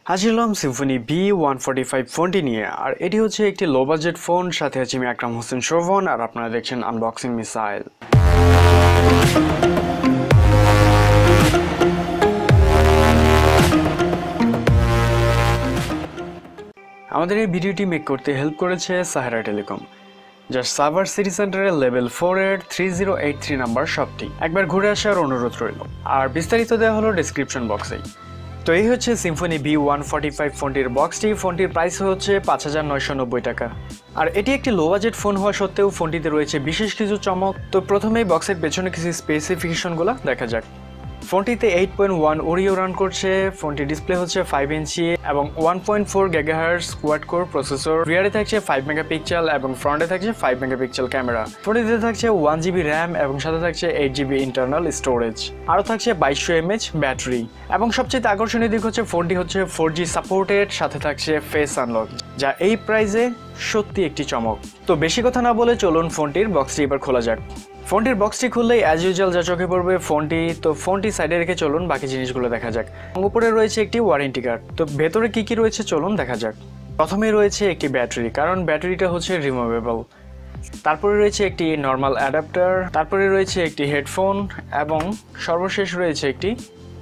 হাজির হলাম Symphony V145 ফোনটি নিয়ে। আর এটি হচ্ছে একটি লো বাজেট ফোন, সাথে আছে আমি আকরাম হোসেন শোভন, আর আপনারা দেখছেন আনবক্সিং মিসাইল। আমাদের এই ভিডিওটি মেক করতে হেল্প করেছে সাহেরা টেলিকম, যার সাভার সিটি সেন্টারের লেভেল 4 এর 3083 নাম্বার শপটি। একবার ঘুরে আসার অনুরোধ রইল, আর বিস্তারিত দেওয়া হলো ডেসক্রিপশন বক্সেই। তো এই হচ্ছে সিম্ফনি V145 ফোনটির বক্সটি। ফোনটির প্রাইস হচ্ছে 5990 টাকা। আর এটি একটি লো বাজেট ফোন হওয়া সত্ত্বেও ফোনটিতে রয়েছে বিশেষ কিছু চমক। তো প্রথমেই বক্সের পেছনে কিছু স্পেসিফিকেশনগুলো দেখা যাক। ফোনটিতে 8.1 ওরিও রান করছে। ফোনটির ডিসপ্লে হচ্ছে 5 ইঞ্চি এবং 1.4 GHz কোয়াড কোর প্রসেসর। রিয়ারে থাকছে 5 মেগাপিক্সেল এবং ফ্রন্টে থাকছে 5 মেগাপিক্সেল ক্যামেরা। ফোনটিতে থাকছে 1GB র্যাম এবং সাথে থাকছে 8GB ইন্টারনাল স্টোরেজ। আরও থাকছে 2200 mAh ব্যাটারি। এবং সবচেয়ে আকর্ষণীয় দিক হচ্ছে ফোনটি হচ্ছে 4G সাপোর্টেড, সাথে থাকছে ফেস আনলক, যা এই প্রাইসে সত্যি একটি চমক। তো বেশি কথা না বলে চলুন ফোনটির বক্সটি এবার খোলা যাক। ফোনটির বক্সটি খুললেই অ্যাজ ইউজুয়াল যা চোখে পড়বে ফোনটি সাইডে রেখে চলুন বাকি জিনিসগুলো দেখা যাক। উপরে রয়েছে একটি ওয়ারেন্টি কার্ড। তো ভেতরে কি রয়েছে চলুন দেখা যাক। প্রথমেই রয়েছে একটি ব্যাটারি, কারণ ব্যাটারিটা হচ্ছে রিমুভেবল। তারপরে রয়েছে একটি নর্মাল অ্যাডাপ্টার, তারপরে রয়েছে একটি হেডফোন এবং সর্বশেষ রয়েছে একটি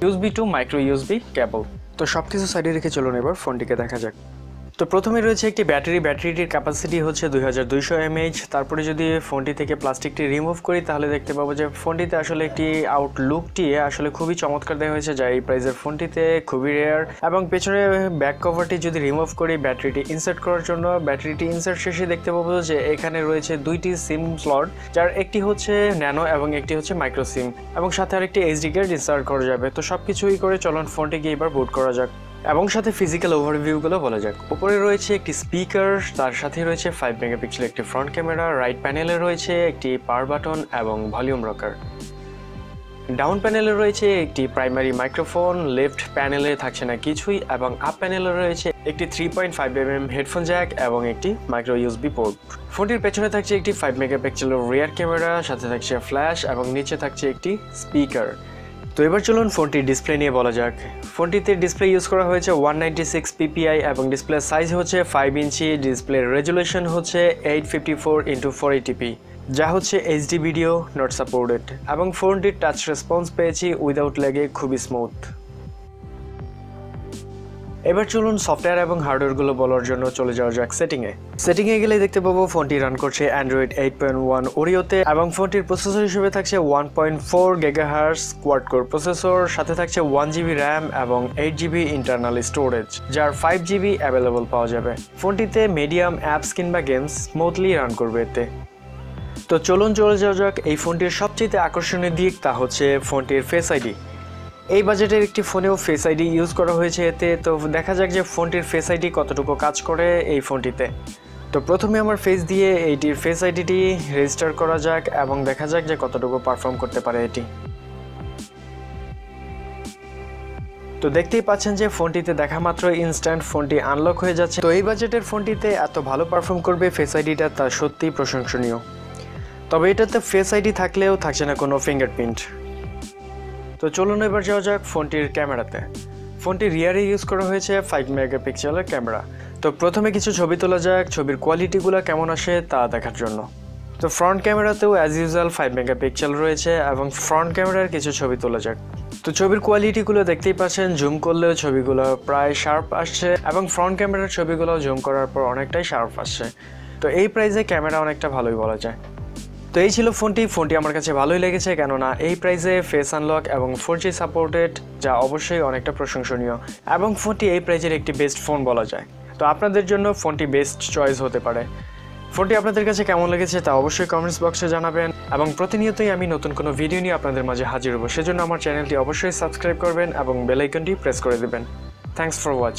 USB টু মাইক্রো USB কেবল। তো সব কিছু সাইডে রেখে চলুন এবার ফোনটিকে দেখা যাক। তো প্রথমে রয়েছে একটি ব্যাটারিটির ক্যাপাসিটি হচ্ছে 2200 mAh। তারপরে যদি ফোনটি থেকে প্লাস্টিকটি রিমুভ করি তাহলে দেখতে পাবো যে ফোনটিতে আসলে একটি আউটলুকটি আসলে খুবই চমৎকার দেওয়া হয়েছে, যা এই প্রাইসের ফোনটিতে খুবই রেয়ার। এবং পেছনে ব্যাক কভারটি যদি রিমুভ করি ব্যাটারিটি ইনসার্ট করার জন্য, ব্যাটারিটি ইনসার্ট শেষে দেখতে পাবো যে এখানে রয়েছে দুইটি সিম স্লট, যার একটি হচ্ছে ন্যানো এবং একটি হচ্ছে মাইক্রো সিম, এবং সাথে আরেকটি SD কার্ড ইনসার্ট করা যাবে। তো সব কিছুই করে চলুন ফোনটিকে এবার বুট করা যাক এবং সাথে ফিজিক্যাল ওভারভিউগুলো বলা যাক। উপরে রয়েছে একটি স্পিকার, তার সাথে রয়েছে 5 মেগাপিক্সেল একটি ফ্রন্ট ক্যামেরা। রাইট প্যানেলে রয়েছে একটি পাওয়ার বাটন এবং ভলিউম রকার। ডাউন প্যানেলে রয়েছে একটি প্রাইমারি মাইক্রোফোন। লেফট প্যানেলে থাকছে না কিছুই, এবং আপ প্যানেলে রয়েছে একটি 3.5 mm হেডফোন জ্যাক এবং একটি মাইক্রো USB পোর্ট। ফোনটির পেছনে থাকছে একটি 5 মেগাপিক্সেলের রিয়ার ক্যামেরা, সাথে থাকছে ফ্ল্যাশ এবং নিচে থাকছে একটি স্পিকার। তো এবার চলুন ফোনটির ডিসপ্লে নিয়ে বলা যাক। ফোনটিতে ডিসপ্লে ইউজ করা হয়েছে 196 ppi এবং ডিসপ্লে সাইজ হচ্ছে 5 ইঞ্চি। ডিসপ্লে রেজুলেশন হচ্ছে 854x480p, যা হচ্ছে HD ভিডিও নট সাপোর্টেড। এবং ফোনটির টাচ রেসপন্স পেয়েছি উইদাউট ল্যাগে, খুবই স্মুথ। এবার চলুন সফটওয়্যার এবং হার্ডওয়্যারগুলো বলার জন্য চলে যাওয়া যাক সেটিংয়ে গেলে দেখতে পাবো ফোনটি রান করছে অ্যান্ড্রয়েড 8.1 ওরিওতে এবং ফোনটির প্রসেসর হিসেবে থাকছে 1.4 GHz কোয়াড কোর প্রসেসর, সাথে থাকছে 1GB র্যাম এবং 8GB ইন্টারনাল স্টোরেজ, যার 5GB অ্যাভেলেবল পাওয়া যাবে। ফোনটিতে মিডিয়াম অ্যাপস কিংবা গেমস স্মুথলি রান করবে এতে। তো চলুন চলে যাওয়া যাক এই ফোনটির সবচেয়ে আকর্ষণীয় দিক, তা হচ্ছে ফোনটির ফেস আইডি। এই বাজেটের একটি ফোনেও ফেস আইডি ইউজ করা হয়েছে এতে। তো দেখা যাক যে ফোনটির ফেস আইডি কতটুকু কাজ করে এই ফোনটিতে। তো প্রথমে আমার ফেস দিয়ে এইটির ফেস আইডিটি রেজিস্টার করা যাক এবং দেখা যাক যে কতটুকু পারফর্ম করতে পারে এটি। তো দেখতেই পাচ্ছেন যে ফোনটিতে দেখা মাত্র ইনস্ট্যান্ট ফোনটি আনলক হয়ে যাচ্ছে। তো এই বাজেটের ফোনটিতে এত ভালো পারফর্ম করবে ফেস আইডিটা, তা সত্যিই প্রশংসনীয়। তবে এটাতে ফেস আইডি থাকলেও থাকছে না কোনো ফিঙ্গারপ্রিন্ট। তো চলুন এবার যাওয়া যাক ফোনটির ক্যামেরাতে। ফোনটির রিয়ারে ইউজ করা হয়েছে 5 মেগাপিক্সেলের ক্যামেরা। তো প্রথমে কিছু ছবি তোলা যাক ছবির কোয়ালিটিগুলো কেমন আসে তা দেখার জন্য। তো ফ্রন্ট ক্যামেরাতেও অ্যাজ ইউজুয়াল 5 মেগাপিক্সেল রয়েছে এবং ফ্রন্ট ক্যামেরার কিছু ছবি তোলা যাক। তো ছবির কোয়ালিটিগুলো দেখতেই পাচ্ছেন, জুম করলেও ছবিগুলো প্রায় শার্প আসছে এবং ফ্রন্ট ক্যামেরার ছবিগুলো জুম করার পর অনেকটাই শার্প আসছে। তো এই প্রাইসে ক্যামেরা অনেকটা ভালোই বলা যায়। তো এই ছিল ফোনটি আমার কাছে ভালোই লেগেছে, কেননা এই প্রাইসে ফেস আনলক এবং 4G সাপোর্টেড, যা অবশ্যই অনেকটা প্রশংসনীয়। এবং ফোনটি এই প্রাইসের একটি বেস্ট ফোন বলা যায়। তো আপনাদের জন্য ফোনটি বেস্ট চয়েস হতে পারে। ফোনটি আপনাদের কাছে কেমন লেগেছে তা অবশ্যই কমেন্টস বক্সে জানাবেন, এবং প্রতিনিয়তই আমি নতুন কোনো ভিডিও নিয়ে আপনাদের মাঝে হাজির হব। সেজন্য আমার চ্যানেলটি অবশ্যই সাবস্ক্রাইব করবেন এবং বেল আইকনটি প্রেস করে দেবেন। Thanks for watch.